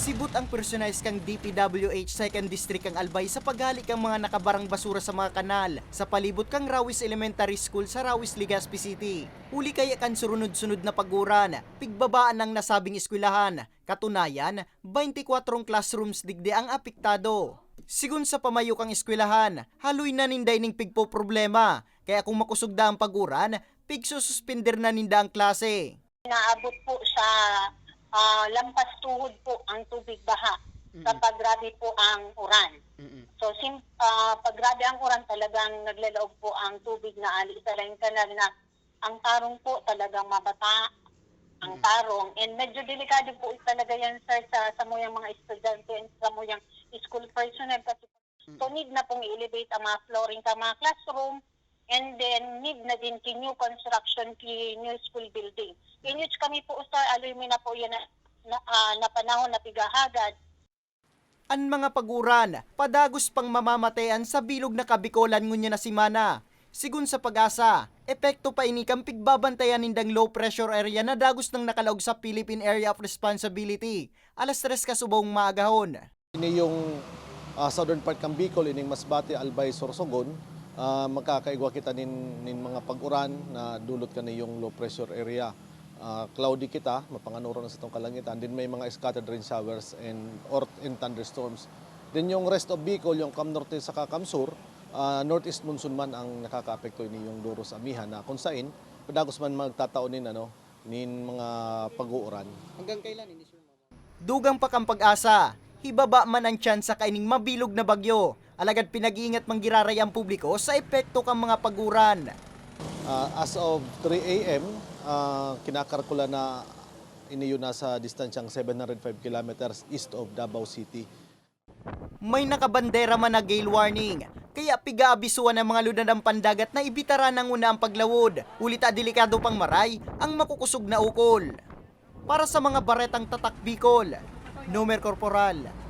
Sibut ang personalis kang DPWH 2nd District ang Albay sa paghalik ang mga nakabarang basura sa mga kanal sa palibot kang Rawis Elementary School sa Rawis, Legazpi City. Uli kaya kan surunod-sunod na paguran, pigbabaan ng nasabing eskwelahan. Katunayan, 24 classrooms digdi ang apektado. Sigun sa pamayo kang eskwelahan, haloy na ninday ning pigpo problema. Kaya kung makusugda ang paguran, pigsususpender na ninda ang klase. Naabot po sa lampas tuhod po ang tubig baha kapag grabe po ang uran. So pag grabe ang uran talagang naglalaog po ang tubig na ali sa laing kanal na ang tarong po talagang mabata ang tarong, and medyo delikado po talaga yan sir sa muyang mga estudyante and sa muyang school personnel kasi so need na pong i-elevate ang mga flooring sa mga classroom. And then, need na din ki new construction, ki new school building. Inyuts kami po, sir, aloy mo na po yan na panahon na pigahagad. Ang mga paguran, padagos pang mamamatayan sa bilog na kabikolan ngunya na simana. Sigun sa Pag-asa, epekto pa ini kang pigbabantayan nindang low pressure area na dagos ng nakalaog sa Philippine Area of Responsibility. Alas 3 kasubong maagahon. Ini yung southern part kang Bicol, ining Masbate, Albay, Sorsogon. Magkakaigwa kita nin mga pag-uran na dulot ka na yung low pressure area. Cloudy kita, mapanganuro na sa itong kalangitan. Din may mga scattered rain showers and thunderstorms. Then yung rest of Bicol, yung Cam Norte sa Cam Sur, northeast monsoon man ang nakaka-apekto ini yung Duros Amihan na kung saan padagos man magtataon nin mga pag-uuran. Hanggang kailan ini sir? Dugang pa kang Pag-asa, hibaba man ang tsansa kaining mabilog na bagyo. Alagad pinag-iingat manggiraray ang publiko sa epekto kang mga paguran. As of 3 a.m., kinakalkula na iniyo na sa distansyang 705 kilometers east of Davao City. May nakabandera man na gale warning, kaya piga-abisuan ang mga lunan ng pandagat na ibitara ng una ang paglawod. Ulita delikado pang maray ang makukusog na ukol. Para sa mga baretang tatak Bicol, Nomer Corporal